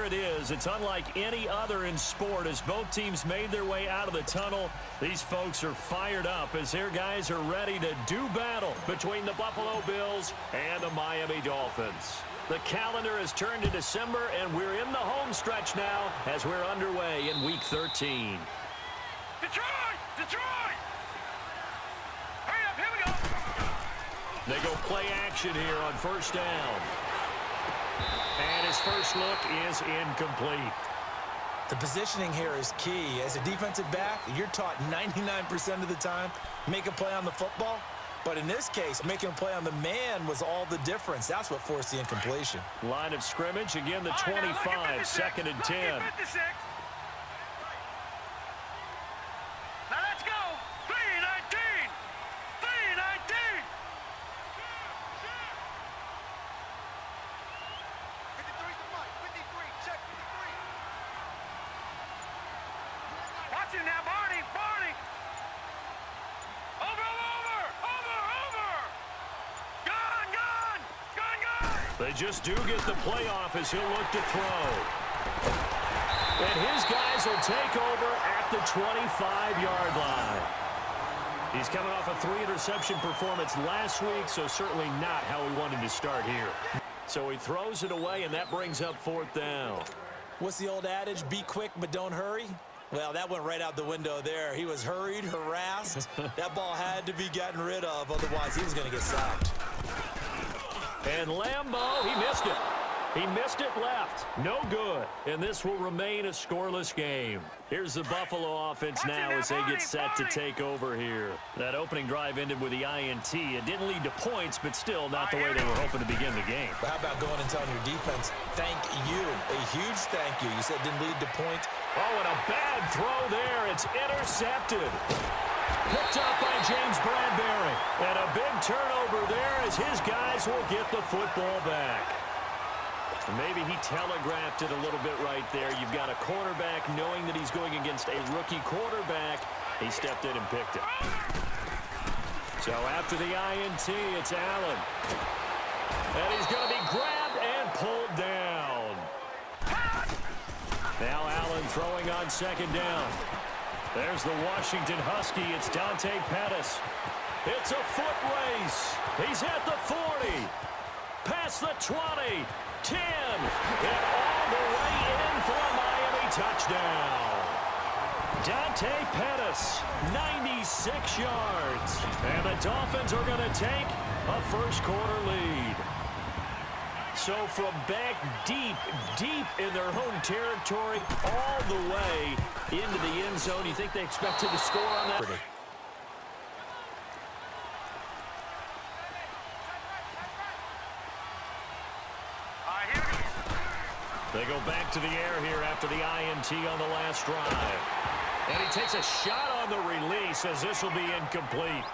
it is. It's unlike any other in sport. As both teams made their way out of the tunnel, these folks are fired up as their guys are ready to do battle between the Buffalo Bills and the Miami Dolphins. The calendar has turned to December, and we're in the home stretch now as we're underway in Week 13. Detroit! Detroit! Hurry up, here we go! They go play action here on first down. And his first look is incomplete. The positioning here is key. As a defensive back, you're taught 99% of the time, make a play on the football. But in this case, making a play on the man was all the difference. That's what forced the incompletion. Line of scrimmage, again the 25, second and 10. Now let's go! 3-19! 3-19! 53, check 53. Watch him now, Barney! Barney! Over! Gone! They just do get the playoff as he'll look to throw. And his guys will take over at the 25-yard line. He's coming off a 3-interception performance last week, so certainly not how he wanted to start here. So he throws it away, and that brings up fourth down. What's the old adage? Be quick, but don't hurry. Well, that went right out the window there. He was hurried, harassed. That ball had to be gotten rid of, otherwise he was going to get sacked. And Lambeau, he missed it. He missed it left. No good. And this will remain a scoreless game. Here's the Buffalo offense now as they get set to take over here. That opening drive ended with the INT. It didn't lead to points, but still not the way they were hoping to begin the game. But how about going and telling your defense, thank you, a huge thank you. You said it didn't lead to points. Oh, and a bad throw there. It's intercepted. Picked up by James Bradbury. And a big turnover there as his guys will get the football back. Maybe he telegraphed it a little bit right there. You've got a quarterback knowing that he's going against a rookie quarterback. He stepped in and picked it. So after the INT, it's Allen. And he's going to be grabbed and pulled down. Now Allen throwing on second down. There's the Washington Husky. It's Dante Pettis. It's a foot race. He's at the 40. Past the 20. 10. And all the way in for a Miami touchdown. Dante Pettis, 96 yards. And the Dolphins are going to take a first-quarter lead. So from back deep in their home territory, all the way into the end zone, you think they expected to score on that? They go back to the air here after the INT on the last drive. And he takes a shot on the release as this will be incomplete.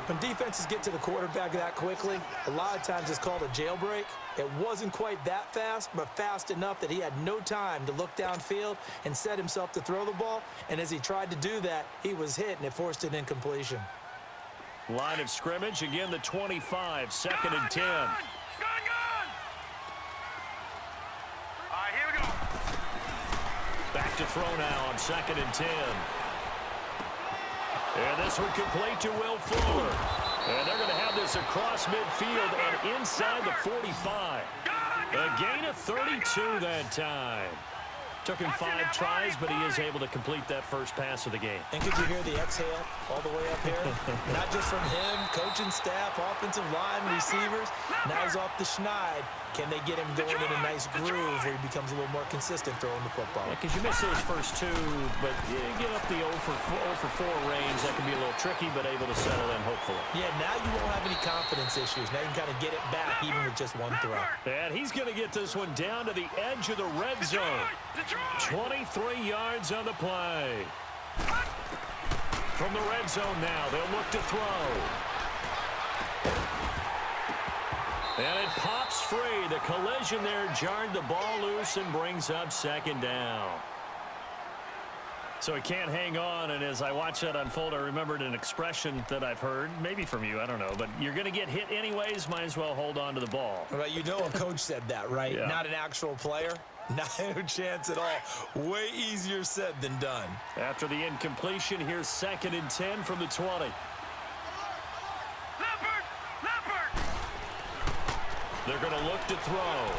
When defenses get to the quarterback that quickly, a lot of times it's called a jailbreak. It wasn't quite that fast, but fast enough that he had no time to look downfield and set himself to throw the ball. And as he tried to do that, he was hit, and it forced an incompletion. Line of scrimmage, again the 25, second and 10. Back to throw now on second and 10. And this one complete to Will Fuller. And they're going to have this across midfield and inside the 45. A gain of 32 that time. Took him 5 tries, but he is able to complete that first pass of the game. And could you hear the exhale all the way up here? Not just from him, coaching staff, offensive line, receivers. Now he's off the schneid. Can they get him going in a nice groove where he becomes a little more consistent throwing the football? Because you miss those first 2, but you get up the 0 for 4 range. That can be a little tricky, but able to settle in, hopefully. Yeah, now you won't have any confidence issues. Now you can kind of get it back even with just one throw. And he's going to get this one down to the edge of the red zone. 23 yards on the play. From the red zone now, they'll look to throw. And it pops free. The collision there jarred the ball loose and brings up second down. So he can't hang on, and as I watch that unfold, I remembered an expression that I've heard, maybe from you, I don't know, but you're going to get hit anyways, might as well hold on to the ball. Well, you know a coach said that, right? Yeah. Not an actual player. No chance at all. Way easier said than done. After the incompletion, here's 2nd and 10 from the 20. Leopard! Leopard! They're going to look to throw.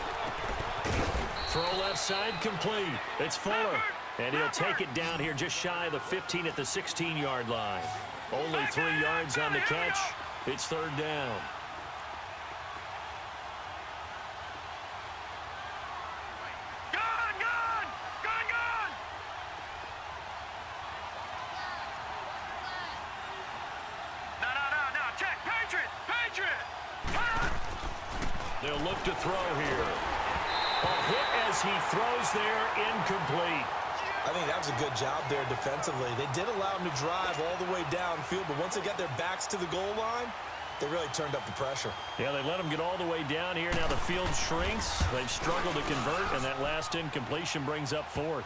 Throw left side complete. It's Fuller. And he'll take it down here just shy of the 15 at the 16-yard line. Only 3 yards on the catch. It's 3rd down. They'll look to throw here. A hit as he throws there, incomplete. I think that was a good job there defensively. They did allow him to drive all the way downfield, but once they got their backs to the goal line, they really turned up the pressure. Yeah, they let him get all the way down here. Now the field shrinks. They've struggled to convert, and that last incompletion brings up 4th.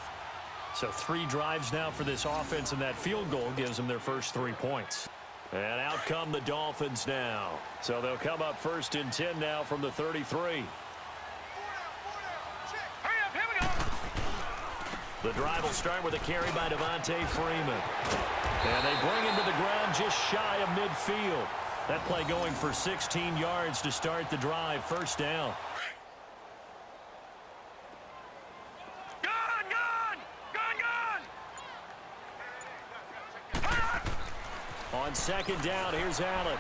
So 3 drives now for this offense, and that field goal gives them their first 3 points. And out come the Dolphins now. So they'll come up 1st and 10 now from the 33. Hurry up, here we go. The drive will start with a carry by Devontae Freeman. And they bring him to the ground just shy of midfield. That play going for 16 yards to start the drive. 1st down. On 2nd down, here's Allen.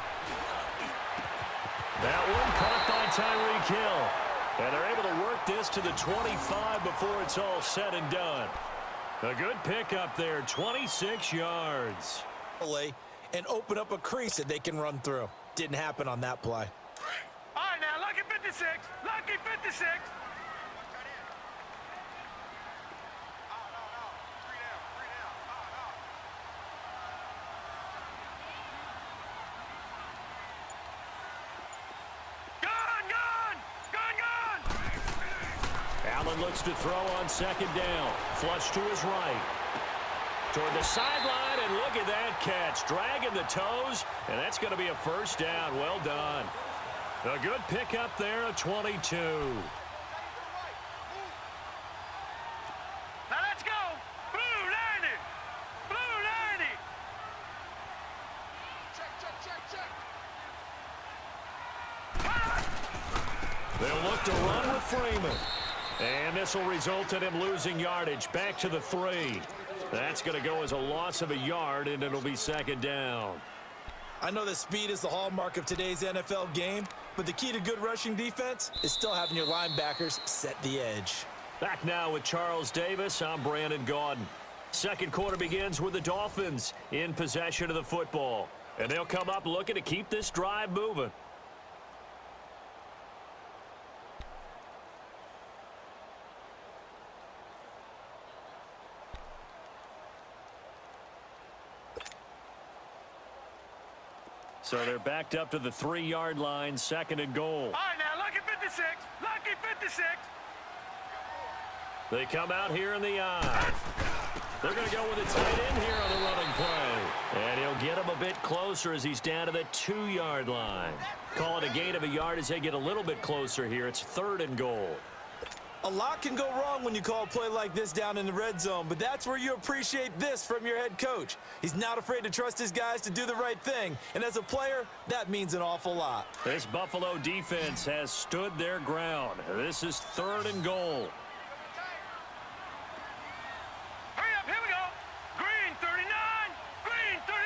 That one caught by Tyreek Hill. And they're able to work this to the 25 before it's all said and done. A good pickup there, 26 yards. And open up a crease that they can run through. Didn't happen on that play. All right, now, lucky 56. Lucky 56. Allen looks to throw on 2nd down. Flush to his right. Toward the sideline, and look at that catch. Dragging the toes, and that's going to be a 1st down. Well done. A good pickup there, a 22. Now let's go. Blue 90. Blue 90. They'll look to run with Freeman. And this will result in him losing yardage. Back to the 3. That's going to go as a loss of a yard, and it'll be 2nd down. I know that speed is the hallmark of today's NFL game, but the key to good rushing defense is still having your linebackers set the edge. Back now with Charles Davis, I'm Brandon Gaudin. 2nd quarter begins with the Dolphins in possession of the football. And they'll come up looking to keep this drive moving. So they're backed up to the 3-yard line, 2nd and goal. All right, now, lucky 56. Lucky 56. They come out here in the eye. They're going to go with a tight end here on the running play. And he'll get him a bit closer as he's down to the 2-yard line. Call it a gain of a yard as they get a little bit closer here. It's 3rd and goal. A lot can go wrong when you call a play like this down in the red zone, but that's where you appreciate this from your head coach. He's not afraid to trust his guys to do the right thing, and as a player, that means an awful lot. This Buffalo defense has stood their ground. This is 3rd and goal. Hurry up, here we go. Green 39. Green 39.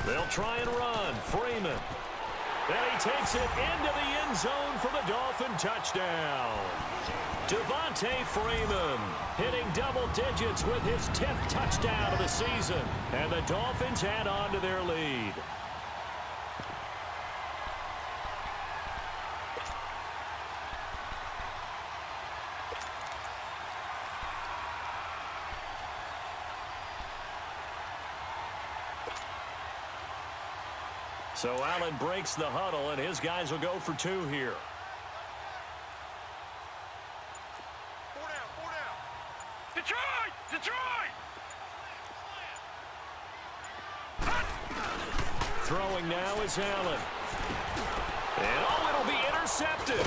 They'll try and run. Freeman. And he takes it into the end zone for the Dolphin touchdown. Devontae Freeman hitting double digits with his 10th touchdown of the season. And the Dolphins add on to their lead. So Allen breaks the huddle, and his guys will go for 2 here. Detroit! Throwing now is Allen. And it'll be intercepted.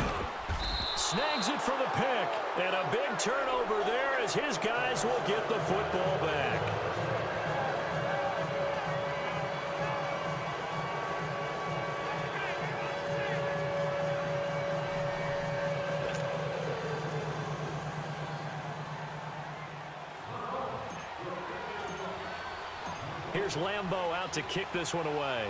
Snags it for the pick. And a big turnover there as his guys will get the football back. Here's Lambeau out to kick this one away.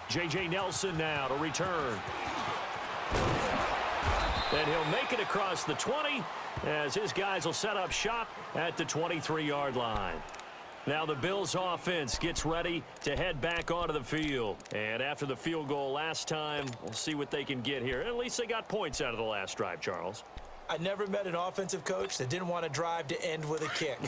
J.J. Nelson now to return. And he'll make it across the 20 as his guys will set up shop at the 23-yard line. Now the Bills offense gets ready to head back onto the field. And after the field goal last time, we'll see what they can get here. At least they got points out of the last drive, Charles. I never met an offensive coach that didn't want to drive to end with a kick.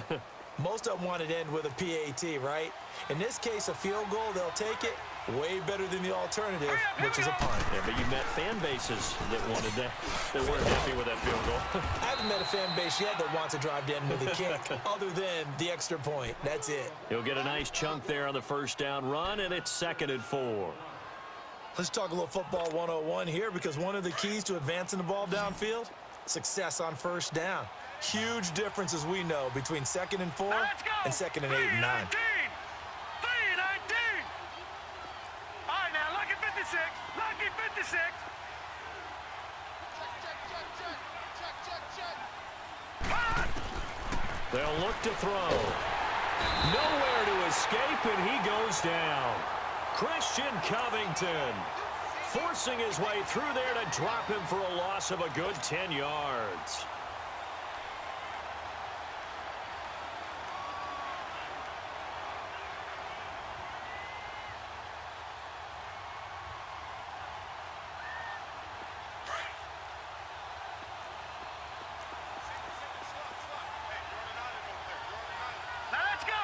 Most of them wanted to end with a PAT, right? In this case, a field goal, they'll take it. Way better than the alternative, which is a punt. Yeah, but you met fan bases that wanted that, that weren't happy with that field goal. I haven't met a fan base yet that wants to drive to end with a kick, other than the extra point. That's it. He'll get a nice chunk there on the first down run, and it's 2nd and 4. Let's talk a little football 101 here, because one of the keys to advancing the ball downfield, success on first down. Huge difference, as we know, between 2nd and 4 and 2nd and 8 and 9. 3-19. All right, now, lucky 56. Lucky 56. They'll look to throw. Nowhere to escape, and he goes down. Christian Covington forcing his way through there to drop him for a loss of a good 10 yards. Now let's go.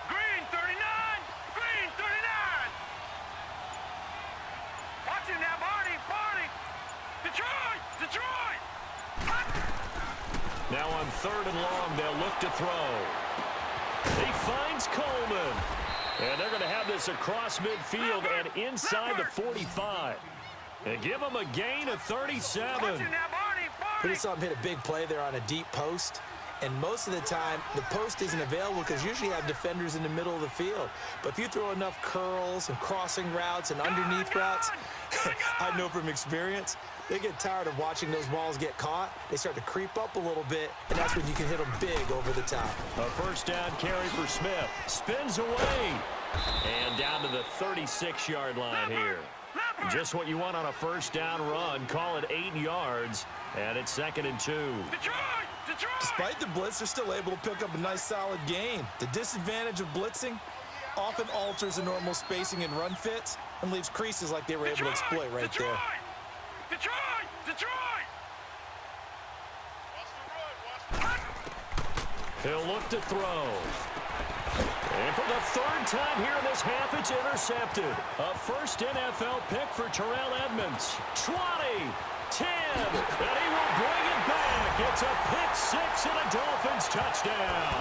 Green 39. Green 39. Watch him now, Barney. Detroit. Now on 3rd and long, they'll look to throw. He finds Coleman. And they're going to have this across midfield and inside the 45. And give him a gain of 37. Watch him now, Barney. We just saw him hit a big play there on a deep post. And most of the time, the post isn't available because usually you have defenders in the middle of the field. But if you throw enough curls and crossing routes and underneath routes, I know from experience, they get tired of watching those balls get caught. They start to creep up a little bit, and that's when you can hit them big over the top. A first down carry for Smith. Spins away. And down to the 36-yard line here. Just what you want on a first down run. Call it 8 yards. And it's 2nd and 2. Detroit. Despite the blitz, they're still able to pick up a nice solid gain. The disadvantage of blitzing often alters the normal spacing and run fits and leaves creases like they were able to exploit right there. Detroit. He'll look to throw. And for the 3rd time here in this half, it's intercepted. A first NFL pick for Terrell Edmonds. 20, 10, and he will bring it back. It's a pick 6 and a Dolphins touchdown.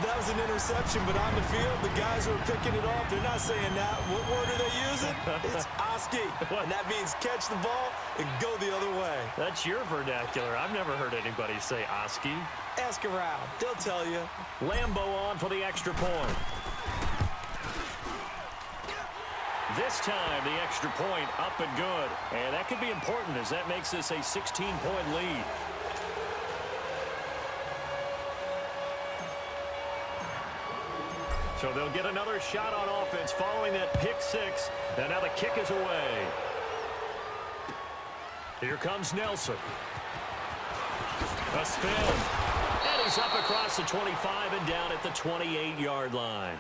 That was an interception, but on the field, the guys who are picking it off, they're not saying that. What word are they using? It's Oski, and that means catch the ball and go the other way. That's your vernacular. I've never heard anybody say Oski. Ask around. They'll tell you. Lambeau on for the extra point. This time, the extra point up and good. And that could be important as that makes this a 16-point lead. So they'll get another shot on offense following that pick 6. And now the kick is away. Here comes Nelson. A spin. And he's up across the 25 and down at the 28-yard line.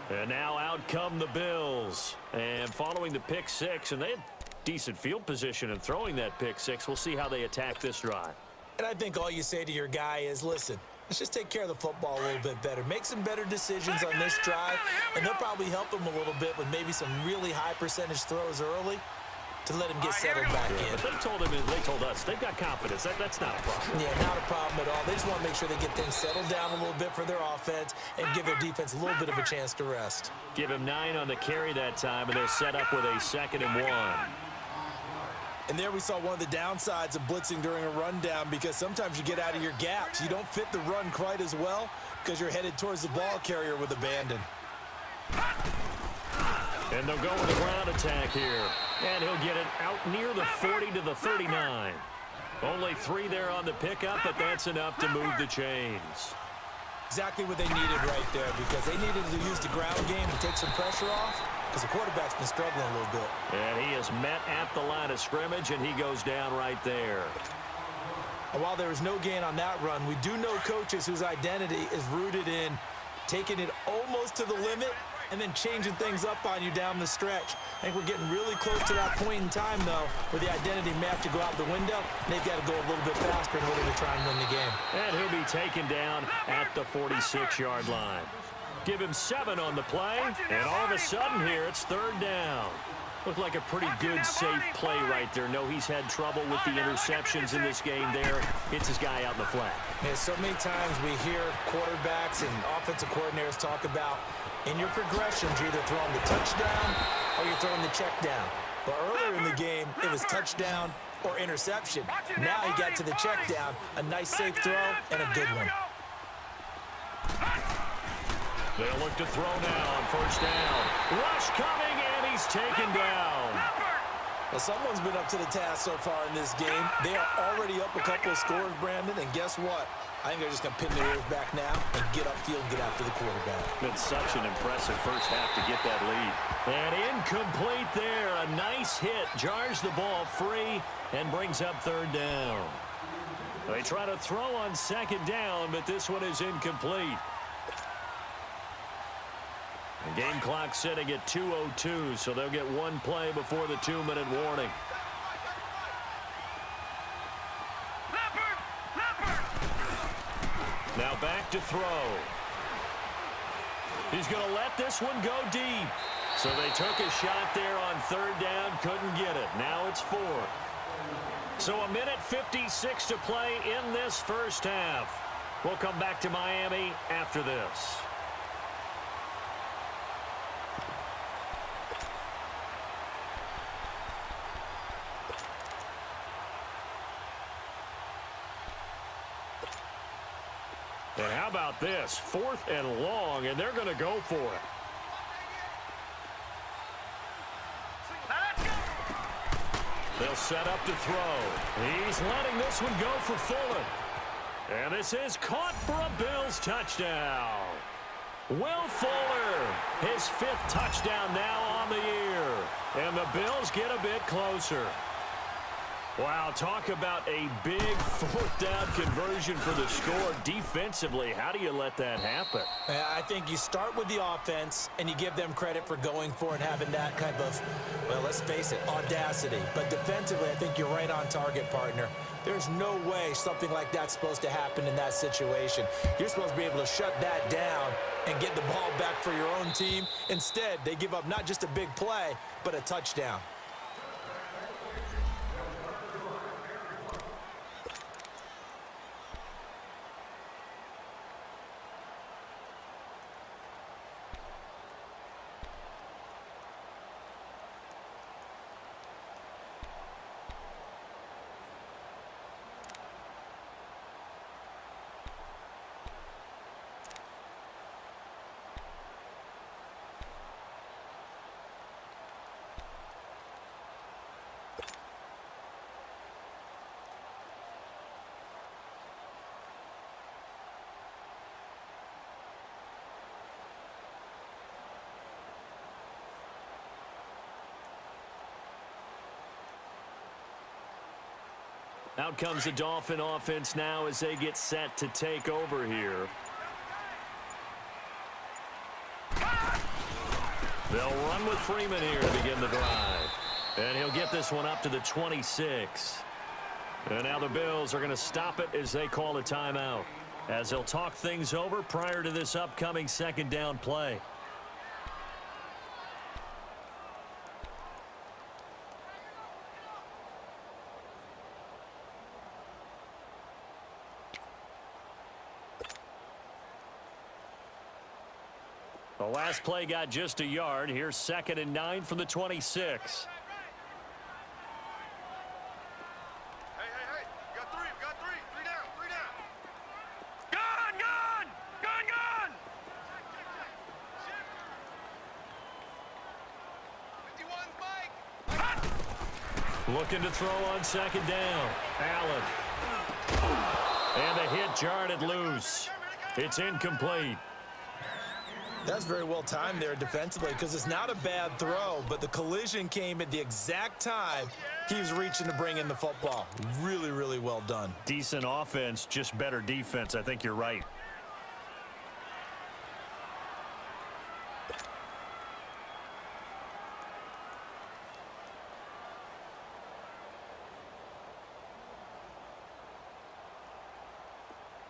And now out come the Bills. And following the pick 6, and they had decent field position in throwing that pick 6. We'll see how they attack this drive. And I think all you say to your guy is, listen, let's just take care of the football a little bit better. Make some better decisions on this drive, and they'll probably help him a little bit with maybe some really high percentage throws early. to let him get settled back in. But they told us they've got confidence. That's not a problem. Yeah, not a problem at all. They just want to make sure they get things settled down a little bit for their offense and give their defense a little bit of a chance to rest. Give him 9 on the carry that time, and they're set up with a 2nd and 1. And there we saw one of the downsides of blitzing during a rundown, because sometimes you get out of your gaps. You don't fit the run quite as well because you're headed towards the ball carrier with abandon. And they'll go with a ground attack here. And he'll get it out near the 40 to the 39. Only 3 there on the pickup, but that's enough to move the chains. Exactly what they needed right there, because they needed to use the ground game to take some pressure off, because the quarterback's been struggling a little bit. And he is met at the line of scrimmage, and he goes down right there. And while there was no gain on that run, we do know coaches whose identity is rooted in taking it almost to the limit and then changing things up on you down the stretch. I think we're getting really close to that point in time, though, where the identity may have to go out the window, and they've got to go a little bit faster in order to try and win the game. And he'll be taken down at the 46-yard line. Give him 7 on the play, and all of a sudden here, it's 3rd down. Looked like a pretty good, safe play right there. No, he's had trouble with the interceptions in this game there. Hits his guy out in the flat. Yeah, so many times we hear quarterbacks and offensive coordinators talk about in your progressions, you're either throwing the touchdown or you're throwing the check down. But earlier in the game, it was touchdown or interception. Now he got to the check down, a nice safe throw and a good one. They'll look to throw now on 1st down. Rush coming, and he's taken down. Well, someone's been up to the task so far in this game. They are already up a couple of scores, Brandon, and guess what? I think they're just going to pin their ears back now and get upfield and get after the quarterback. Been such an impressive first half to get that lead. And incomplete there. A nice hit. Jars the ball free and brings up 3rd down. They try to throw on 2nd down, but this one is incomplete. The game clock sitting at 2:02, so they'll get 1 play before the 2-minute warning. Now back to throw. He's going to let this one go deep. So they took a shot there on 3rd down, couldn't get it. Now it's 4th. So 1:56 to play in this first half. We'll come back to Miami after this. And how about this? 4th and long, and they're going to go for it. They'll set up to throw. He's letting this one go for Fuller. And this is caught for a Bills touchdown. Will Fuller, his 5th touchdown now on the year. And the Bills get a bit closer. Wow, talk about a big 4th down conversion for the score. Defensively, how do you let that happen? I think you start with the offense and you give them credit for going for it and having that kind of, well, let's face it, audacity. But defensively, I think you're right on target, partner. There's no way something like that's supposed to happen in that situation. You're supposed to be able to shut that down and get the ball back for your own team. Instead, they give up not just a big play, but a touchdown. Out comes the Dolphin offense now as they get set to take over here. They'll run with Freeman here to begin the drive. And he'll get this one up to the 26. And now the Bills are going to stop it as they call a timeout, as they'll talk things over prior to this upcoming 2nd down play. The last play got just a yard. Here's 2nd and 9 from the 26. Hey, got three. Three down. Gun! 51's Mike. Looking to throw on 2nd down. Allen. And the hit jarred it loose. It's incomplete. That's very well timed there defensively because it's not a bad throw, but the collision came at the exact time he was reaching to bring in the football. Really, really well done. Decent offense, just better defense. I think you're right.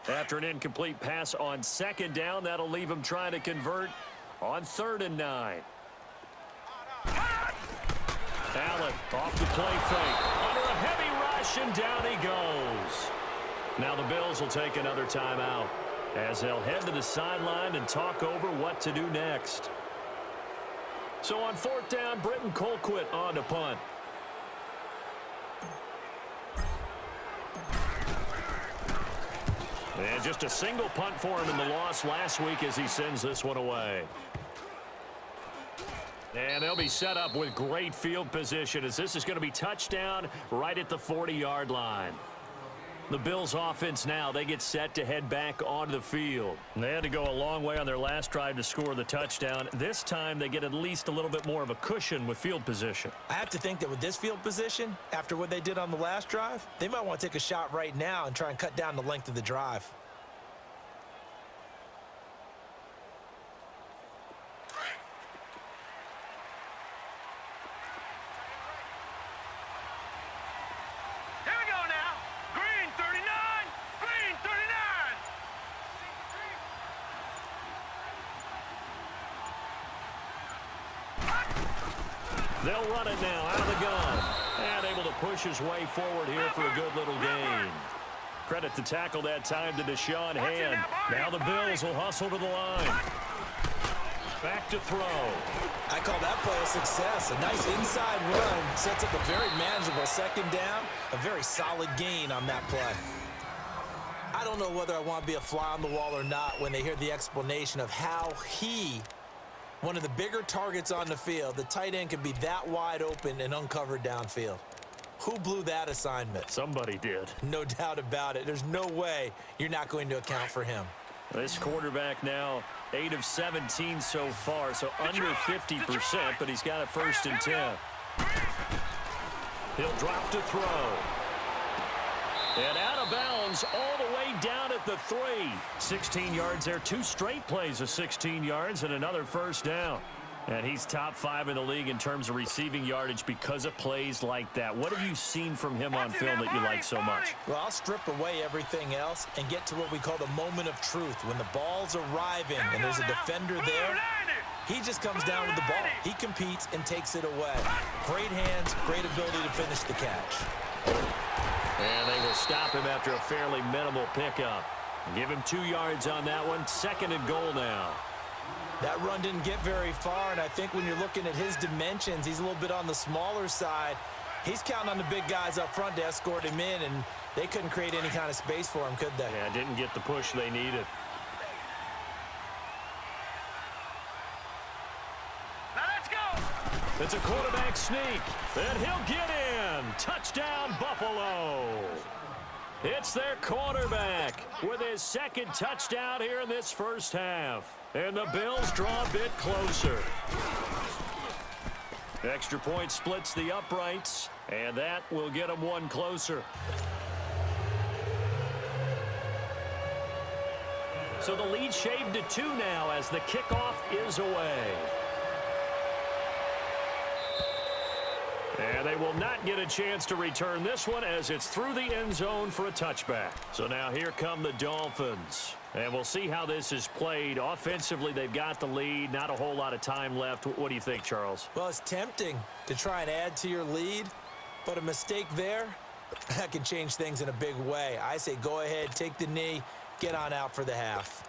After an incomplete pass on 2nd down, that'll leave him trying to convert on 3rd and 9. Allen off the play fake. Under a heavy rush, and down he goes. Now the Bills will take another timeout as they'll head to the sideline and talk over what to do next. So on 4th down, Britton Colquitt on to punt. And just a single punt for him in the loss last week as he sends this one away. And they'll be set up with great field position as this is going to be touchdown right at the 40-yard line. The Bills offense now, they get set to head back onto the field. They had to go a long way on their last drive to score the touchdown. This time they get at least a little bit more of a cushion with field position. I have to think that with this field position, after what they did on the last drive, they might want to take a shot right now and try and cut down the length of the drive. Here we go now. Green 39. Green 39. They'll run it now out of the gun. And able to push his way forward here for a good little gain. Credit to tackle that time to Deshaun Hand. Now the Bills will hustle to the line. Back to throw. I call that play a success. A nice inside run sets up a very manageable 2nd down. A very solid gain on that play. I don't know whether I want to be a fly on the wall or not when they hear the explanation of how one of the bigger targets on the field, the tight end, can be that wide open and uncovered downfield. Who blew that assignment? Somebody did. No doubt about it. There's no way you're not going to account for him. This quarterback now 8 of 17 so far, so under 50%, but he's got a 1st and 10. He'll drop to throw. And out of bounds all the way down at the 3. 16 yards there, 2 straight plays of 16 yards and another 1st down. And he's top 5 in the league in terms of receiving yardage because of plays like that. What have you seen from him on film that you like so much? Well, I'll strip away everything else and get to what we call the moment of truth. When the ball's arriving and there's a defender there, he just comes down with the ball. He competes and takes it away. Great hands, great ability to finish the catch. And they will stop him after a fairly minimal pickup. Give him 2 yards on that one. 2nd and goal now. That run didn't get very far, and I think when you're looking at his dimensions, he's a little bit on the smaller side. He's counting on the big guys up front to escort him in, and they couldn't create any kind of space for him, could they? Yeah, didn't get the push they needed. Now let's go. It's a quarterback sneak, and he'll get in. Touchdown, Buffalo. It's their quarterback with his 2nd touchdown here in this 1st half. And the Bills draw a bit closer. Extra point splits the uprights, and that will get them 1 closer. So the lead shaved to 2 now as the kickoff is away. And they will not get a chance to return this one as it's through the end zone for a touchback. So now here come the Dolphins. And we'll see how this is played. Offensively, they've got the lead. Not a whole lot of time left. What do you think, Charles? Well, it's tempting to try and add to your lead, but a mistake there, that can change things in a big way. I say go ahead, take the knee, get on out for the half.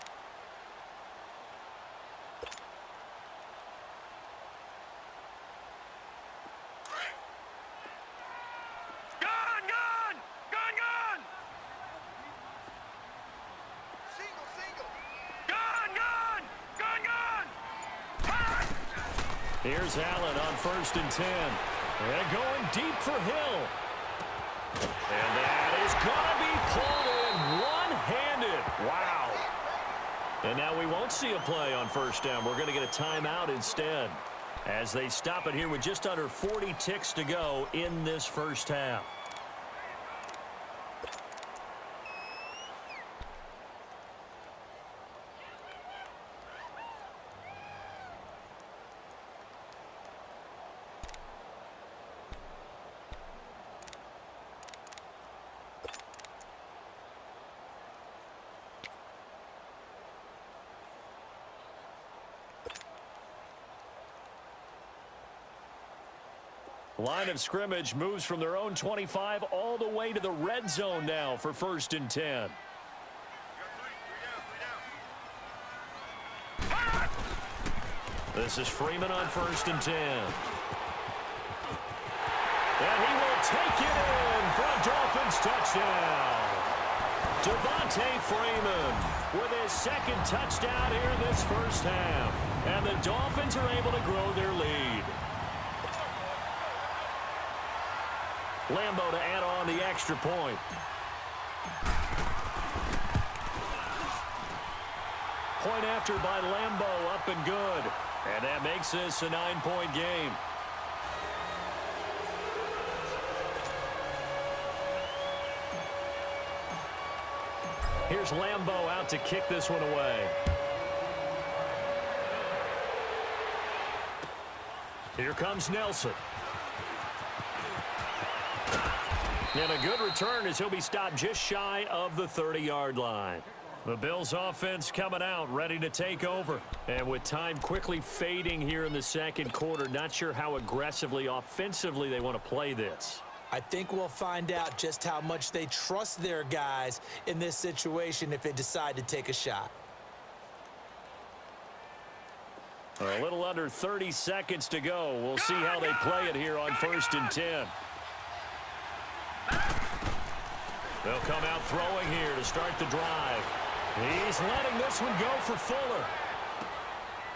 Here's Allen on 1st and 10. And going deep for Hill. And that is going to be pulled in one-handed. Wow. And now we won't see a play on 1st down. We're going to get a timeout instead, as they stop it here with just under 40 ticks to go in this first half. Line of scrimmage moves from their own 25 all the way to the red zone now for 1st and 10. This is Freeman on 1st and 10. And he will take it in for a Dolphins touchdown. Devontae Freeman with his 2nd touchdown here in this first half. And the Dolphins are able to grow their lead. Lambo to add on the extra point. Point after by Lambo, up and good. And that makes this a 9-point game. Here's Lambo out to kick this one away. Here comes Nelson. And a good return as he'll be stopped just shy of the 30-yard line. The Bills offense coming out, ready to take over. And with time quickly fading here in the second quarter, not sure how aggressively, offensively they want to play this. I think we'll find out just how much they trust their guys in this situation if they decide to take a shot. A little under 30 seconds to go. We'll see how they play it here on 1st and 10. They'll come out throwing here to start the drive. He's letting this one go for Fuller.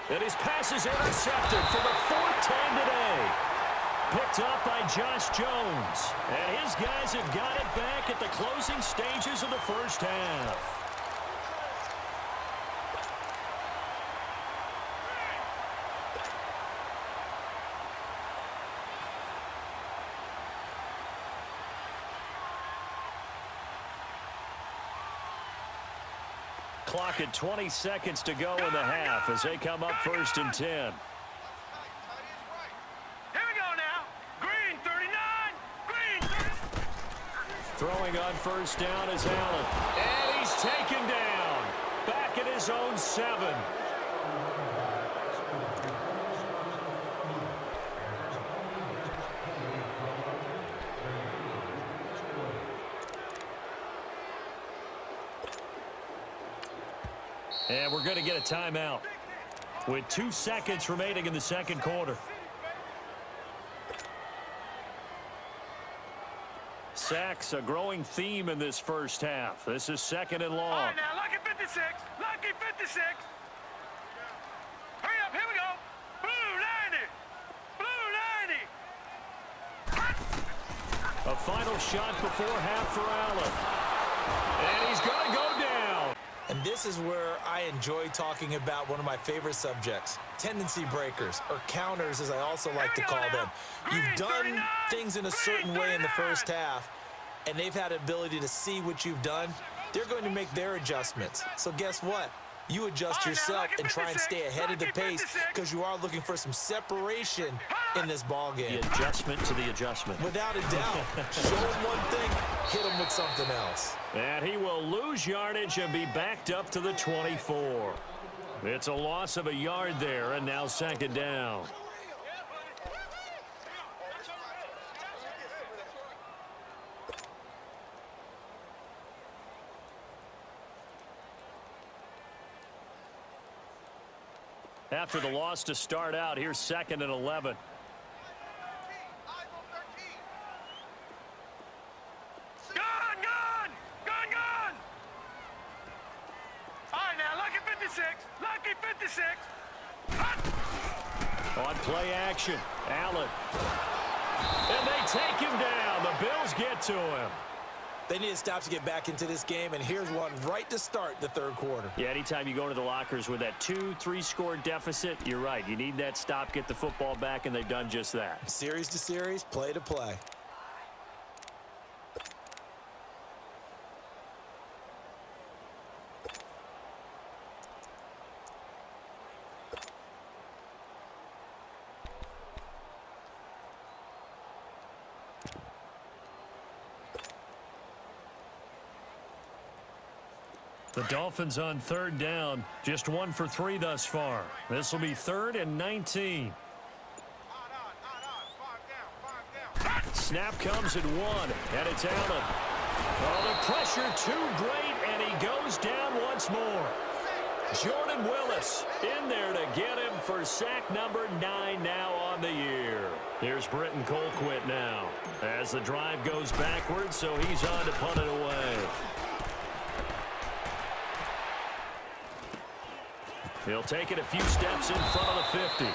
And his pass is intercepted for the 4th time today. Picked up by Josh Jones. And his guys have got it back at the closing stages of the first half. Clock at 20 seconds to go in the half as they come up 1st and 10. Here we go now. Green 39. Green 30. Throwing on 1st down is Allen. And he's taken down. Back at his own 7. And we're going to get a timeout with 2 seconds remaining in the second quarter. Sacks, a growing theme in this first half. This is 2nd and long. All right, now, lucky 56. Lucky 56. Hurry up, here we go. Blue 90. Blue 90. A final shot before half for Allen. And he's going to go down. And this is where I enjoy talking about one of my favorite subjects, tendency breakers, or counters as I also like to call them. You've done things in a certain way in the first half, and they've had the ability to see what you've done. They're going to make their adjustments. So guess what? You adjust yourself and try and stay ahead of the pace because you are looking for some separation in this ball game. The adjustment to the adjustment. Without a doubt. Show him one thing, hit him with something else. And he will lose yardage and be backed up to the 24. It's a loss of a yard there, and now 2nd down. After the loss to start out, here's 2nd and 11. Gone! All right, now, lucky 56. Lucky 56. On play action, Allen. And they take him down. The Bills get to him. They need a stop to get back into this game, and here's one right to start the third quarter. Yeah, anytime you go into the lockers with that 2-3 score deficit, you're right. You need that stop, get the football back, and they've done just that. Series to series, play to play. The Dolphins on third down, just 1 for 3 thus far. This will be 3rd and 19. Snap comes at 1, and it's Allen. Oh, the pressure too great, and he goes down once more. Jordan Willis in there to get him for sack number 9 now on the year. Here's Britton Colquitt now as the drive goes backwards, so he's on to punt it away. He'll take it a few steps in front of the 50. 8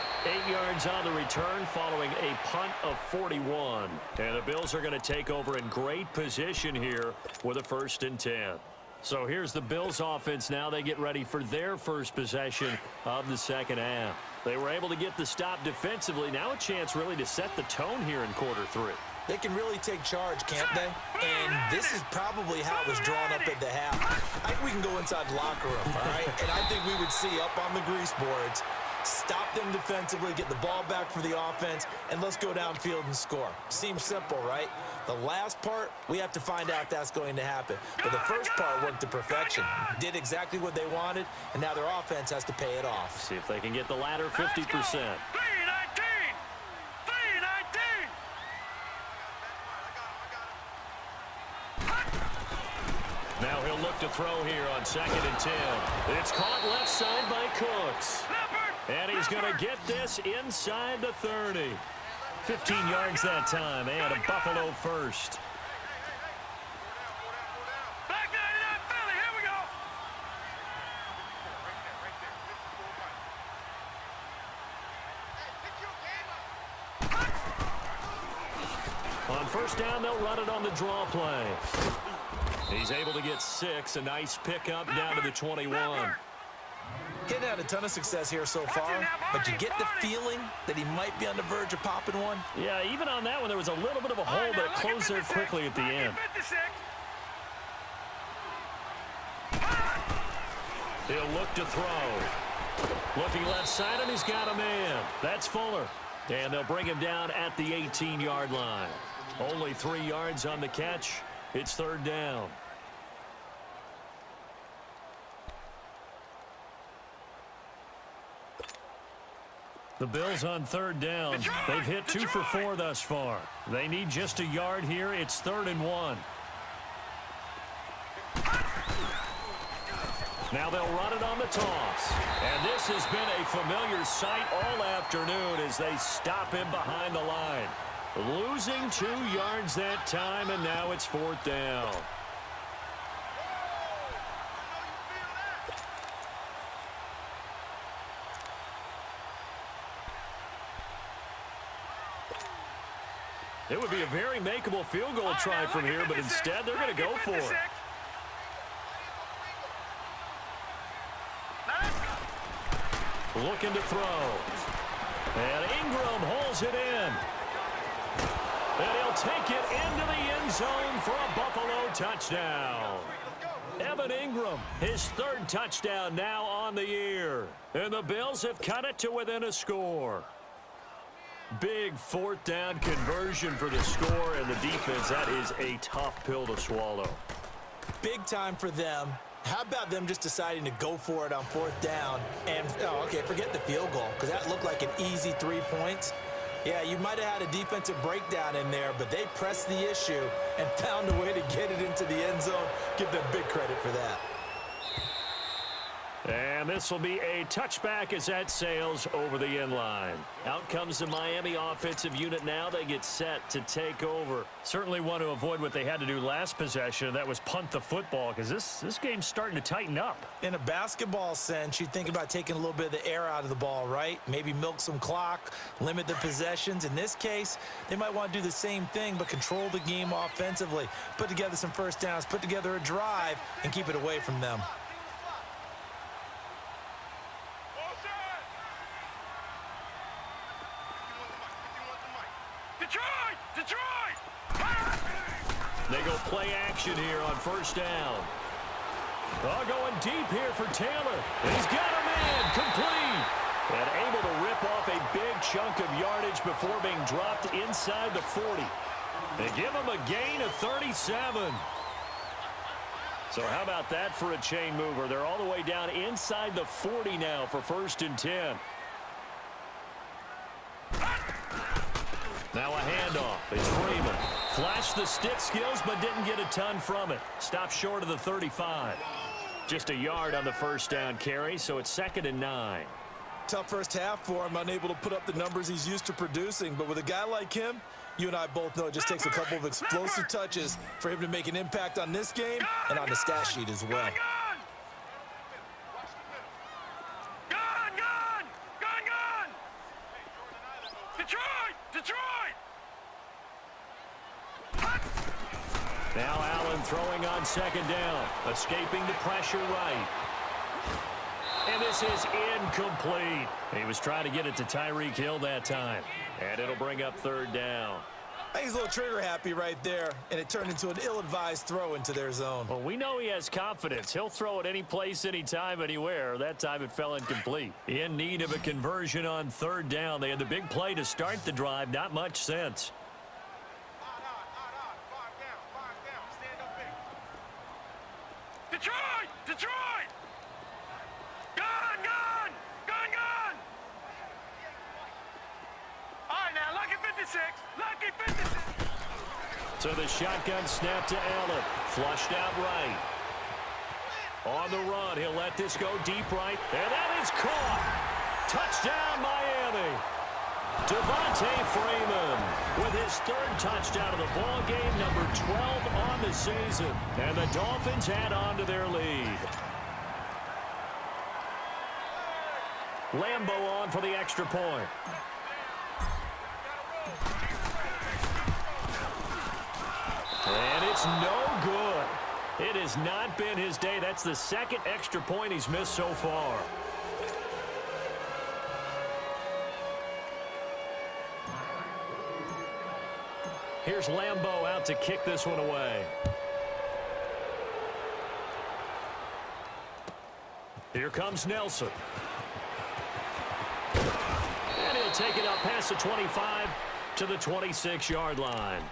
yards on the return following a punt of 41. And the Bills are going to take over in great position here with a 1st and 10. So here's the Bills offense now. They get ready for their first possession of the second half. They were able to get the stop defensively. Now a chance really to set the tone here in quarter 3. They can really take charge, can't they? And this is probably how it was drawn up at the half. I think we can go inside the locker room, all right? And I think we would see up on the grease boards, stop them defensively, get the ball back for the offense, and let's go downfield and score. Seems simple, right? The last part, we have to find out if that's going to happen. But the first part worked to perfection. Did exactly what they wanted, and now their offense has to pay it off. See if they can get the latter 50%. Now he'll look to throw here on 2nd and 10. It's caught left side by Cooks. And he's going to get this inside the 30. 15 yards that time, and a Buffalo first. Back 99 Philly, here we go. On 1st down, they'll run it on the draw play. He's able to get 6. A nice pickup down to the 21. Getting out a ton of success here so far, but you get the feeling that he might be on the verge of popping one. Yeah, even on that one, there was a little bit of a hole, but it closed there quickly at the end. He'll look to throw. Looking left side, and he's got a man. That's Fuller. And they'll bring him down at the 18-yard line. Only 3 yards on the catch. It's 3rd down. The Bills on 3rd down. They've hit 2 for 4 thus far. They need just a yard here. It's 3rd and 1. Now they'll run it on the toss. And this has been a familiar sight all afternoon as they stop him behind the line. Losing 2 yards that time, and now it's 4th down. It would be a very makeable field goal try from here, but instead they're going to go for it. Looking to throw. And Ingram holds it in. And he'll take it into the end zone for a Buffalo touchdown. Evan Ingram, his 3rd touchdown now on the year. And the Bills have cut it to within a score. Big 4th down conversion for the score, and the defense, that is a tough pill to swallow. Big time for them. How about them just deciding to go for it on 4th down? And, forget the field goal, because that looked like an easy 3 points. Yeah, you might have had a defensive breakdown in there, but they pressed the issue and found a way to get it into the end zone. Give them big credit for that. And this will be a touchback as that sails over the end line. Out comes the Miami offensive unit now. They get set to take over. Certainly want to avoid what they had to do last possession. That was punt the football, because this game's starting to tighten up. In a basketball sense, you think about taking a little bit of the air out of the ball, right? Maybe milk some clock, limit the possessions. In this case, they might want to do the same thing, but control the game offensively. Put together some first downs, put together a drive, and keep it away from them. They go play action here on first down. Going deep here for Taylor. He's got a man complete. And able to rip off a big chunk of yardage before being dropped inside the 40. They give him a gain of 37. So how about that for a chain mover? They're all the way down inside the 40 now for 1st and 10. Now a handoff. It's Freeman. Flashed the stick skills, but didn't get a ton from it. Stopped short of the 35. Just a yard on the first down carry, so it's 2nd and 9. Tough first half for him, unable to put up the numbers he's used to producing. But with a guy like him, you and I both know it just takes a couple of explosive touches for him to make an impact on this game and on the stat sheet as well. Now Allen throwing on 2nd down, escaping the pressure right. And this is incomplete. He was trying to get it to Tyreek Hill that time. And it'll bring up 3rd down. I think he's a little trigger happy right there, and it turned into an ill-advised throw into their zone. Well, we know he has confidence. He'll throw it any place, anytime, anywhere. That time it fell incomplete. In need of a conversion on 3rd down. They had the big play to start the drive. Not much sense. Detroit! Gun! All right, now, lucky 56. Lucky 56. So the shotgun snap to Allen. Flushed out right. On the run, he'll let this go deep right. And that is caught. Touchdown, Miami. Devontae Freeman with his 3rd touchdown of the ball game, number 12 on the season. And the Dolphins add on to their lead. Lambeau on for the extra point. And it's no good. It has not been his day. That's the 2nd extra point he's missed so far. Here's Lambeau out to kick this one away. Here comes Nelson. And he'll take it up past the 25 to the 26-yard line.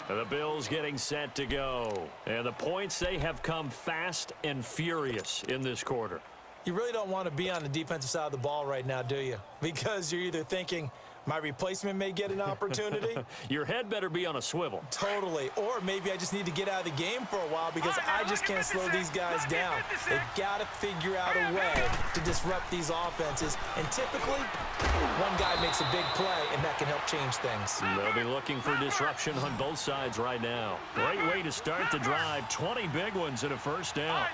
And the Bills getting set to go. And the points, they have come fast and furious in this quarter. You really don't want to be on the defensive side of the ball right now, do you? Because you're either thinking, my replacement may get an opportunity. Your head better be on a swivel. Totally. Or maybe I just need to get out of the game for a while because I just can't slow these guys down. They've got to figure out a way to disrupt these offenses. And typically, one guy makes a big play, and that can help change things. They'll be looking for disruption on both sides right now. Great way to start the drive. 20 big ones and a first down.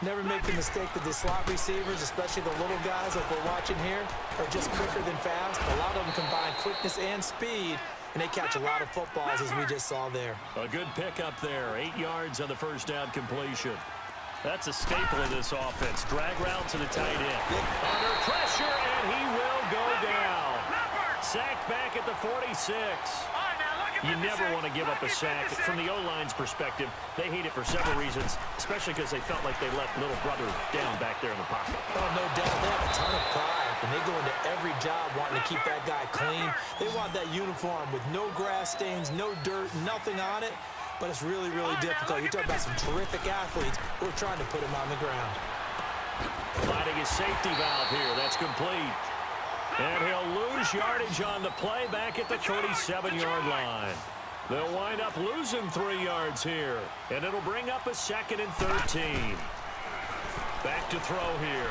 Never make the mistake that the slot receivers, especially the little guys like we're watching here, are just quicker than fast. A lot of them combine quickness and speed, and they catch a lot of footballs, as we just saw there. A good pickup there. 8 yards on the first down completion. That's a staple of this offense. Drag route to the tight end. Under pressure, and he will go down. Sacked back at the 46. You never want to give up a sack. From the O-line's perspective, they hate it for several reasons, especially because they felt like they let little brother down back there in the pocket. Oh, no doubt. They have a ton of pride, and they go into every job wanting to keep that guy clean. They want that uniform with no grass stains, no dirt, nothing on it. But it's really, really difficult. You're talking about some terrific athletes who are trying to put him on the ground. Finding his safety valve here. That's complete. And he'll lose yardage on the play back at the 37-yard line. They'll wind up losing 3 yards here. And it'll bring up a 2nd and 13. Back to throw here.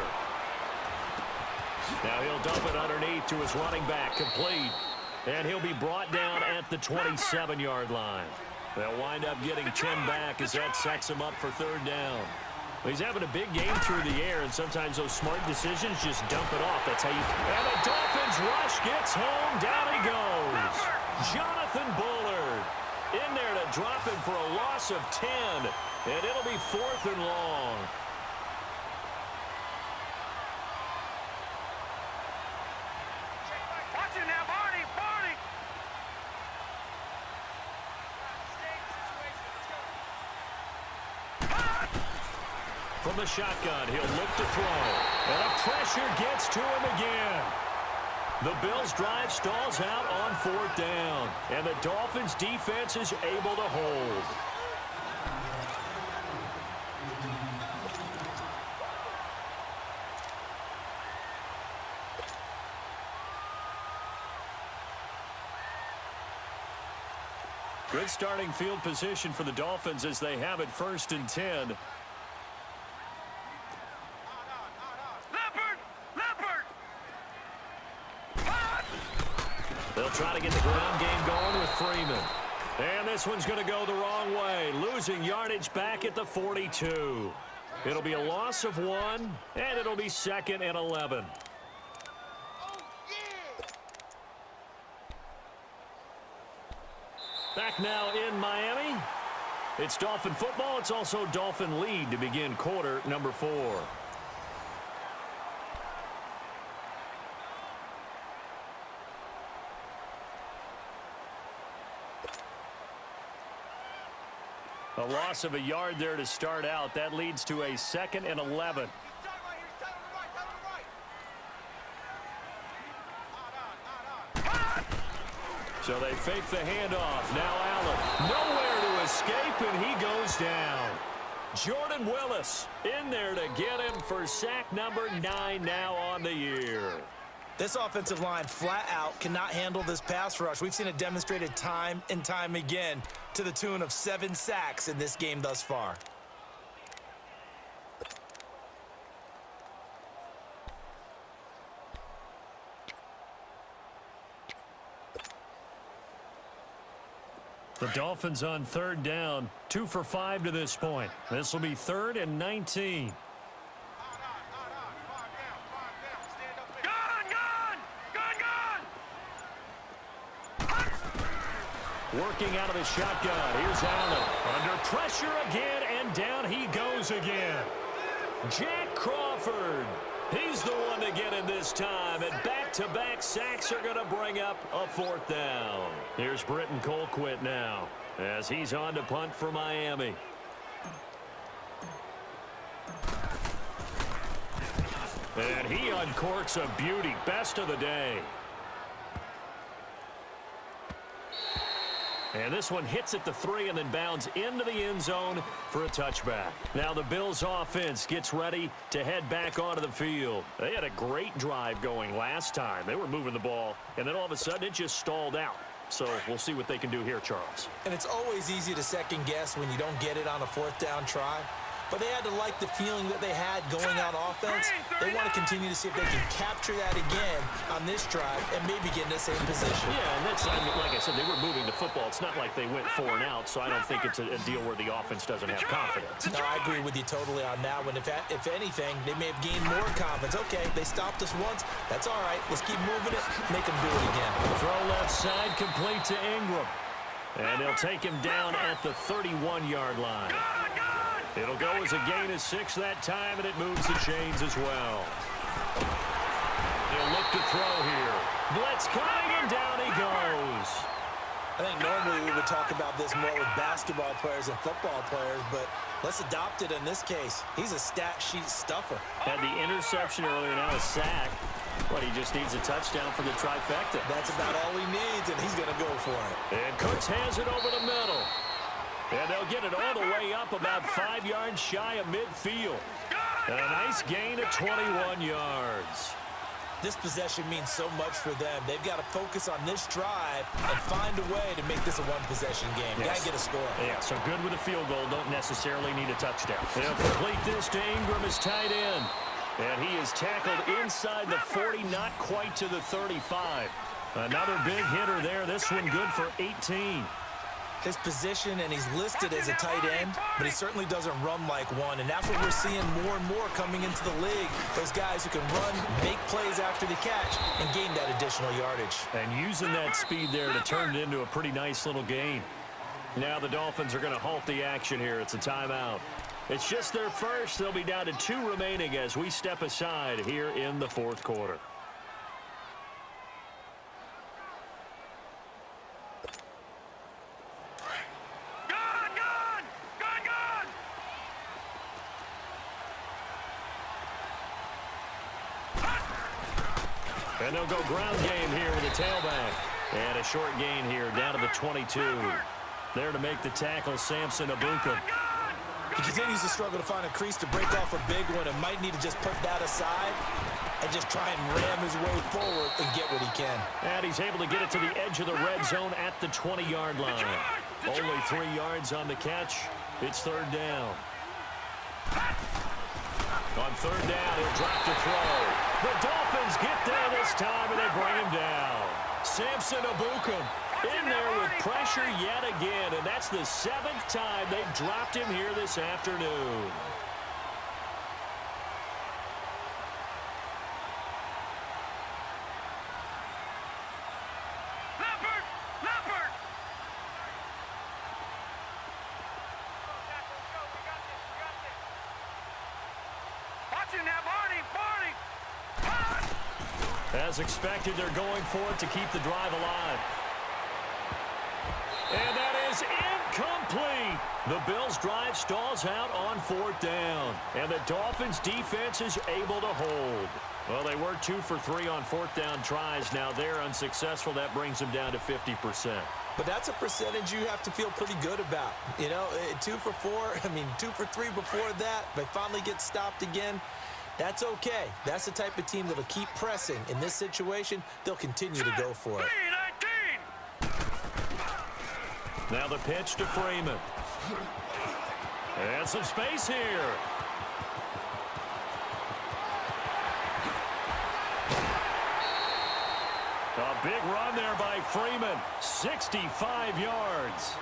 Now he'll dump it underneath to his running back, complete. And he'll be brought down at the 27-yard line. They'll wind up getting 10 back as that sets him up for third down. He's having a big game through the air, and sometimes those smart decisions just dump it off. That's how you... And the Dolphins rush gets home. Down he goes. Jonathan Bullard in there to drop him for a loss of 10. And it'll be 4th and long. Watch it now, Barney, Barney. From the shotgun, he'll look to throw. And the pressure gets to him again. The Bills' drive stalls out on 4th down. And the Dolphins' defense is able to hold. Good starting field position for the Dolphins as they have it 1st and 10. They'll try to get the ground game going with Freeman. And this one's going to go the wrong way, losing yardage back at the 42. It'll be a loss of 1, and it'll be 2nd and 11. Back now in Miami. It's Dolphin football. It's also Dolphin lead to begin quarter number 4. A loss of a yard there to start out. That leads to a 2nd and 11. So they fake the handoff. Now Allen. Nowhere to escape, and he goes down. Jordan Willis in there to get him for sack number 9 now on the year. This offensive line flat out cannot handle this pass rush. We've seen it demonstrated time and time again to the tune of 7 sacks in this game thus far. The Dolphins on 3rd down, 2 for 5 to this point. This will be 3rd and 19. Working out of the shotgun. Here's Allen. Under pressure again, and down he goes again. Jack Crawford. He's the one to get him this time, and back-to-back sacks are going to bring up a 4th down. Here's Britton Colquitt now as he's on to punt for Miami. And he uncorks a beauty. Best of the day. And this one hits at the 3 and then bounds into the end zone for a touchback. Now the Bills offense gets ready to head back onto the field. They had a great drive going last time. They were moving the ball, and then all of a sudden it just stalled out. So we'll see what they can do here, Charles. And it's always easy to second guess when you don't get it on a 4th down try. But they had to like the feeling that they had going on offense. They want to continue to see if they can capture that again on this drive and maybe get in the same position. Yeah, and that's, I mean, like I said, they were moving the football. It's not like they went 4 and out, so I don't think it's a deal where the offense doesn't have confidence. No, I agree with you totally on that one. If anything, they may have gained more confidence. Okay, they stopped us once. That's all right. Let's keep moving it. Make them do it again. Throw left side, complete to Ingram. And they'll take him down at the 31-yard line. It'll go as a gain of 6 that time, and it moves the chains as well. He'll look to throw here. Blitz coming, and down he goes. I think normally we would talk about this more with basketball players and football players, but let's adopt it in this case. He's a stat sheet stuffer. Had the interception earlier, now a sack. But he just needs a touchdown for the trifecta. That's about all he needs, and he's going to go for it. And Cooks has it over the middle. And they'll get it all the way up about 5 yards shy of midfield. And a nice gain of 21 yards. This possession means so much for them. They've got to focus on this drive and find a way to make this a one-possession game. Yes. Got to get a score. Yeah, so good with a field goal. Don't necessarily need a touchdown. They'll complete this to Ingram as tight end. And he is tackled inside the 40, not quite to the 35. Another big hitter there. This one good for 18. His position, and he's listed as a tight end, but he certainly doesn't run like one, and that's what we're seeing more and more coming into the league. Those guys who can run, make plays after the catch, and gain that additional yardage. And using that speed there to turn it into a pretty nice little gain. Now the Dolphins are going to halt the action here. It's a timeout. It's just their first. They'll be down to 2 remaining as we step aside here in the fourth quarter. And they'll go ground game here with a tailback. And a short gain here down to the 22. There to make the tackle, Samson Abuka. He continues to struggle to find a crease to break off a big one and might need to just put that aside and just try and ram his way forward and get what he can. And he's able to get it to the edge of the red zone at the 20-yard line. Only 3 yards on the catch. It's third down. On third down, he'll drop to throw. The Dolphins get there this time, and they bring him down. Samson Abuka in there with pressure yet again, and that's the 7th time they've dropped him here this afternoon. As expected, they're going for it to keep the drive alive. And that is incomplete. The Bills' drive stalls out on 4th down. And the Dolphins' defense is able to hold. Well, they were 2 for 3 on 4th down tries. Now they're unsuccessful. That brings them down to 50%. But that's a percentage you have to feel pretty good about. You know, 2 for 4, 2 for 3 before that. They finally get stopped again. That's okay. That's the type of team that'll keep pressing. In this situation, they'll continue to go for it. Now the pitch to Freeman. And some space here. A big run there by Freeman. 65 yards.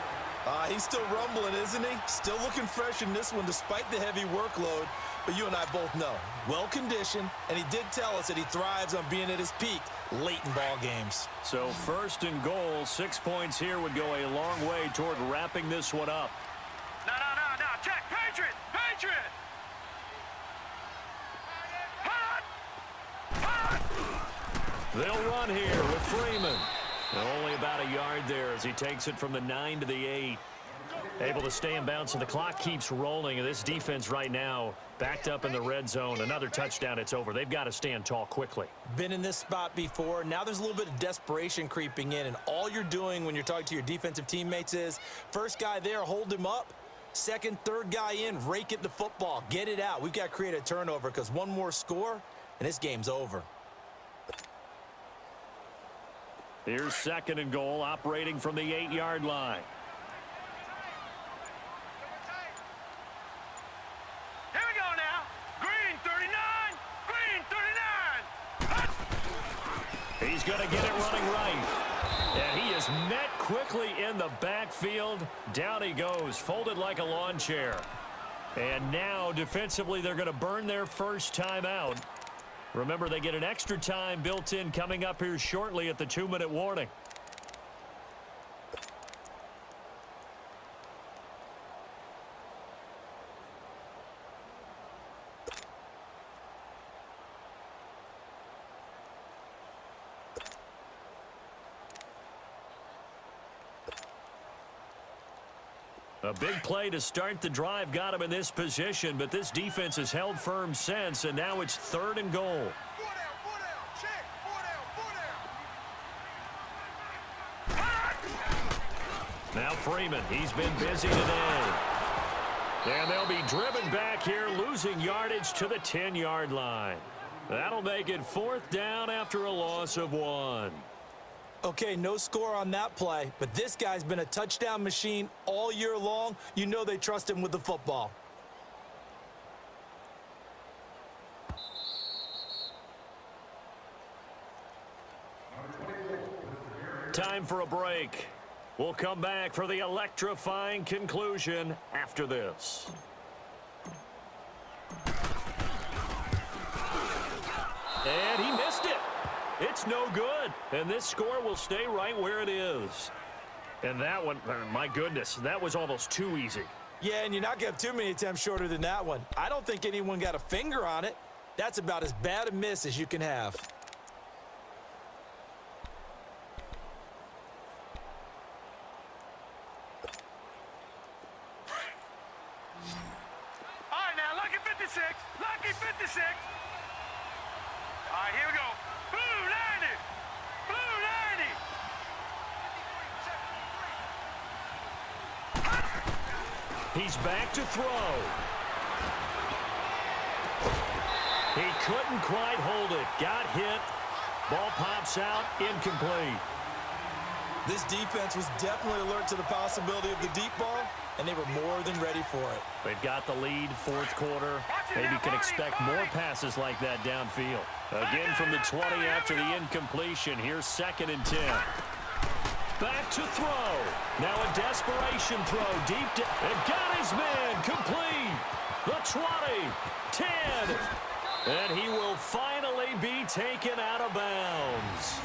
He's still rumbling, isn't he? Still looking fresh in this one despite the heavy workload. But you and I both know, well-conditioned, and he did tell us that he thrives on being at his peak late in ball games. So 1st and goal, 6 points here would go a long way toward wrapping this one up. No. Check. Patriot. Hot. They'll run here with Freeman. And only about a yard there as he takes it from the 9 to the 8. Able to stay in bounds, and the clock keeps rolling. And this defense right now backed up in the red zone. Another touchdown, it's over. They've got to stand tall quickly. Been in this spot before. Now there's a little bit of desperation creeping in, and all you're doing when you're talking to your defensive teammates is first guy there, hold him up. Second, third guy in, rake it the football. Get it out. We've got to create a turnover because one more score, and this game's over. Here's 2nd and goal, operating from the 8-yard line. Here we go now. Green 39. He's going to get it running right. And he is met quickly in the backfield. Down he goes, folded like a lawn chair. And now, defensively, they're going to burn their first timeout. Remember, they get an extra time built in coming up here shortly at the 2-minute warning. A big play to start the drive got him in this position, but this defense has held firm since, and now it's 3rd and goal. 4 down. Check. 4 down. Now Freeman, he's been busy today. And they'll be driven back here, losing yardage to the 10-yard line. That'll make it 4th down after a loss of 1. Okay, no score on that play, but this guy's been a touchdown machine all year long. You know they trust him with the football. Time for a break. We'll come back for the electrifying conclusion after this. And he missed it. It's no good. And this score will stay right where it is. And that one, my goodness, that was almost too easy. Yeah, and you're not going to have too many attempts shorter than that one. I don't think anyone got a finger on it. That's about as bad a miss as you can have. All right, now, lucky 56. Lucky 56. All right, here we go. Blue 90. Blue 90. He's back to throw. He couldn't quite hold it. Got hit. Ball pops out. Incomplete. This defense was definitely alert to the possibility of the deep ball, and they were more than ready for it. They've got the lead, 4th quarter. Maybe can expect more passes like that downfield. Again from the 20 after the incompletion. Here's 2nd and 10. Back to throw. Now a desperation throw deep and got his man complete. The 20, 10, and he will finally be taken out of bounds.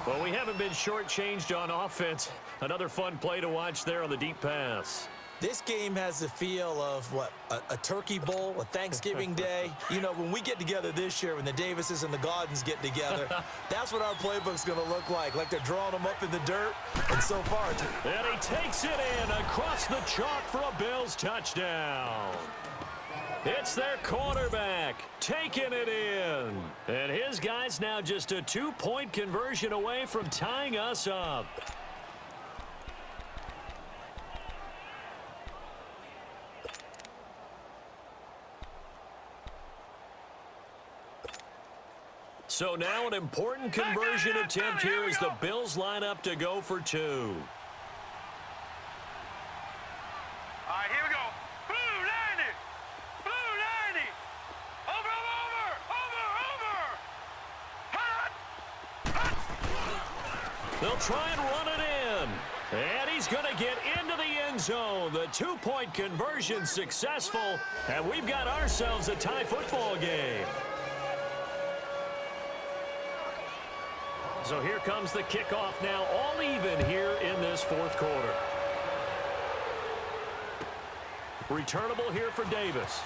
Well, we haven't been shortchanged on offense. Another fun play to watch there on the deep pass. This game has the feel of, what, a turkey bowl, a Thanksgiving day. You know, when we get together this year, when the Davises and the Gaudens get together, that's what our playbook's going to look like they're drawing them up in the dirt. And so far, and he takes it in across the chalk for a Bills touchdown. It's their quarterback taking it in. And his guy's now just a 2-point conversion away from tying us up. So now an important conversion attempt here as the Bills line up to go for 2. All right, here we go. Blue 90. Blue 90. Over, over, over, over. Hot. They'll try and run it in. And he's going to get into the end zone. The 2-point conversion successful. And we've got ourselves a tie football game. So here comes the kickoff now, all even here in this 4th quarter. Returnable here for Davis.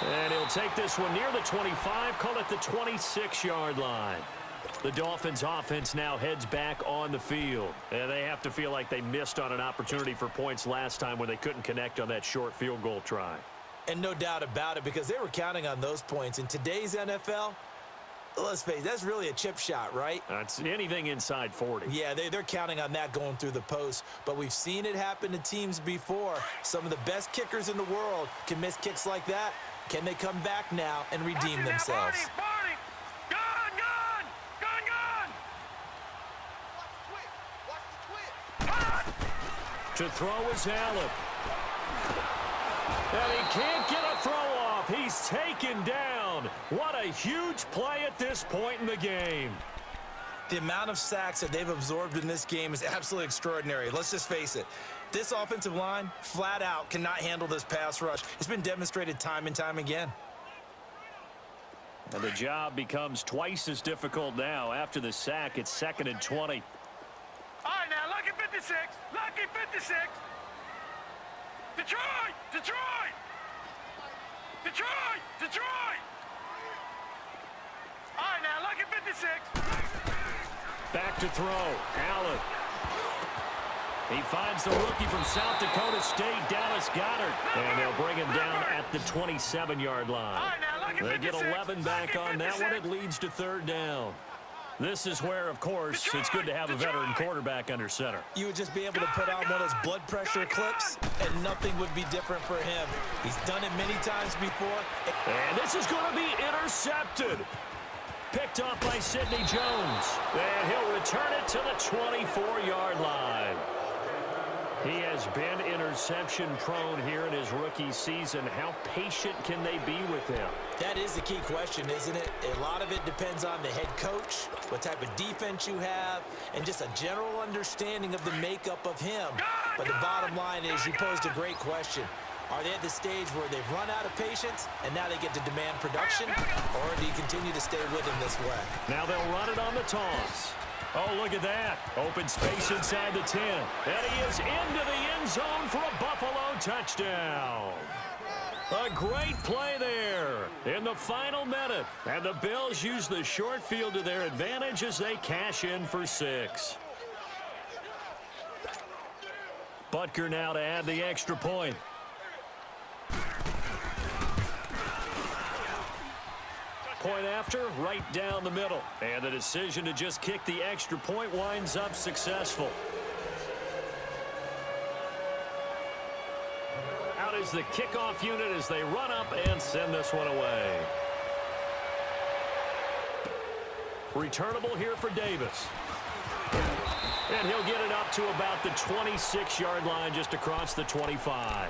And he'll take this one near the 25, call it the 26-yard line. The Dolphins' offense now heads back on the field. And they have to feel like they missed on an opportunity for points last time when they couldn't connect on that short field goal try. and no doubt about it, because they were counting on those points. In today's NFL, let's face it, that's really a chip shot, right? That's anything inside 40. Yeah, they're counting on that going through the post. But we've seen it happen to teams before. Some of the best kickers in the world can miss kicks like that. Can they come back now and redeem themselves? Party! Gun! Gun! Gun! Gun! To throw is Allen. And he can't get a throw off. He's taken down. What a huge play at this point in the game. The amount of sacks that they've absorbed in this game is absolutely extraordinary. Let's just face it. This offensive line, flat out, cannot handle this pass rush. It's been demonstrated time and time again. And the job becomes twice as difficult now. After the sack, it's 2nd and 20. All right, now, lucky 56. Lucky 56. Detroit! Detroit! Detroit! Detroit! All right, now, lucky 56. Back to throw. Allen. He finds the rookie from South Dakota State, Dallas Goedert. And they'll bring him down at the 27-yard line. All right, now, lucky They get 56. 11 back Lucky on that 56. one. It leads to 3rd down. This is where, of course, it's good to have a veteran quarterback under center. You would just be able to put on one of those blood pressure clips, and nothing would be different for him. He's done it many times before. And this is going to be intercepted. Picked up by Sidney Jones. And he'll return it to the 24-yard line. He has been interception-prone here in his rookie season. How patient can they be with him? That is the key question, isn't it? A lot of it depends on the head coach, what type of defense you have, and just a general understanding of the makeup of him. But the bottom line is you posed a great question. Are they at the stage where they've run out of patience and now they get to demand production? Or do you continue to stay with him this way? Now they'll run it on the toss. Oh, look at that. Open space inside the 10. And he is into the end zone for a Buffalo touchdown. A great play there in the final minute. And the Bills use the short field to their advantage as they cash in for 6. Butker now to add the extra point. Point after, right down the middle. And the decision to just kick the extra point winds up successful. Out is the kickoff unit as they run up and send this one away. Returnable here for Davis. And he'll get it up to about the 26-yard line just across the 25.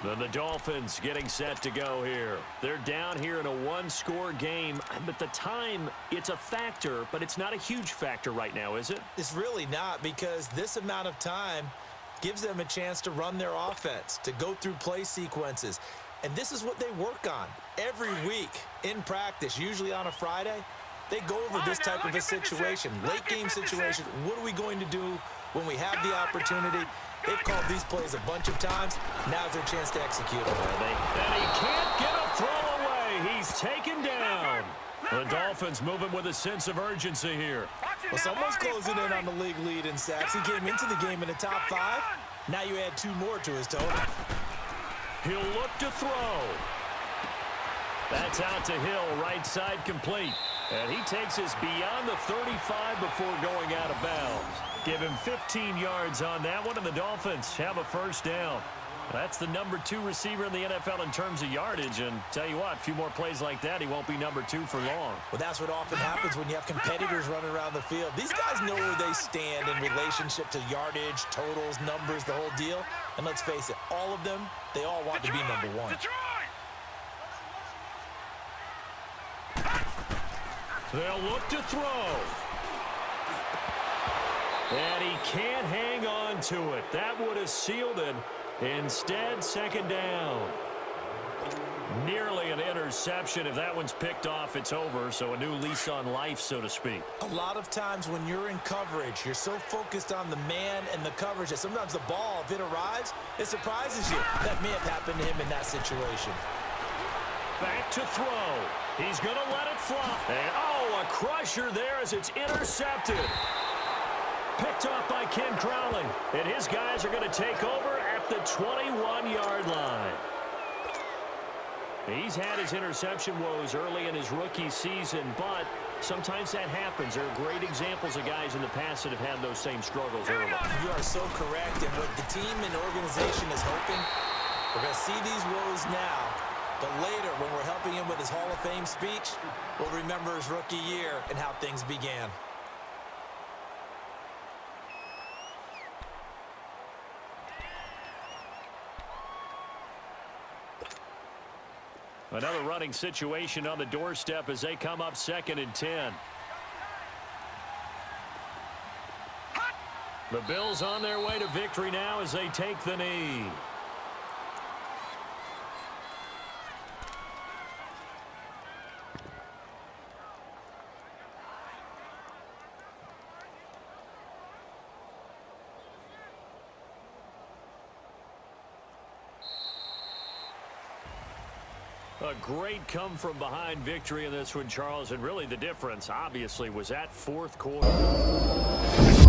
Then the Dolphins getting set to go here. They're down here in a one-score game. But the time, it's a factor, but it's not a huge factor right now, is it? It's really not, because this amount of time gives them a chance to run their offense, to go through play sequences. And this is what they work on every week in practice, usually on a Friday. They go over this type of a situation, late-game situation. What are we going to do when we have the opportunity? They've called these plays a bunch of times. Now's their chance to execute them. And he can't get a throw away. He's taken down. The Dolphins moving with a sense of urgency here. Well, someone's closing in on the league lead in sacks. He came into the game in the top 5. Now you add 2 more to his total. He'll look to throw. That's out to Hill, right side complete. And he takes us beyond the 35 before going out of bounds. Give him 15 yards on that one, and the Dolphins have a first down. That's the number 2 receiver in the NFL in terms of yardage, and tell you what, a few more plays like that, he won't be number 2 for long. Well, that's what often happens when you have competitors running around the field. These guys know where they stand in relationship to yardage, totals, numbers, the whole deal. And let's face it, all of them, they all want to be number 1. They'll look to throw. And he can't hang on to it. That would have sealed it. Instead, second down. Nearly an interception. If that one's picked off, it's over. So a new lease on life, so to speak. A lot of times when you're in coverage, you're so focused on the man and the coverage that sometimes the ball, if it arrives, it surprises you. That may have happened to him in that situation. Back to throw. He's going to let it fly. And, oh, a crusher there as it's intercepted. Picked off by Ken Crowley. And his guys are going to take over at the 21-yard line. He's had his interception woes early in his rookie season, but sometimes that happens. There are great examples of guys in the past that have had those same struggles early. You are so correct. And what the team and organization is hoping, we're going to see these woes now. But later, when we're helping him with his Hall of Fame speech, we'll remember his rookie year and how things began. Another running situation on the doorstep as they come up 2nd and 10. The Bills on their way to victory now as they take the knee. A great come-from-behind victory in this one, Charles, and really the difference, obviously, was that 4th quarter.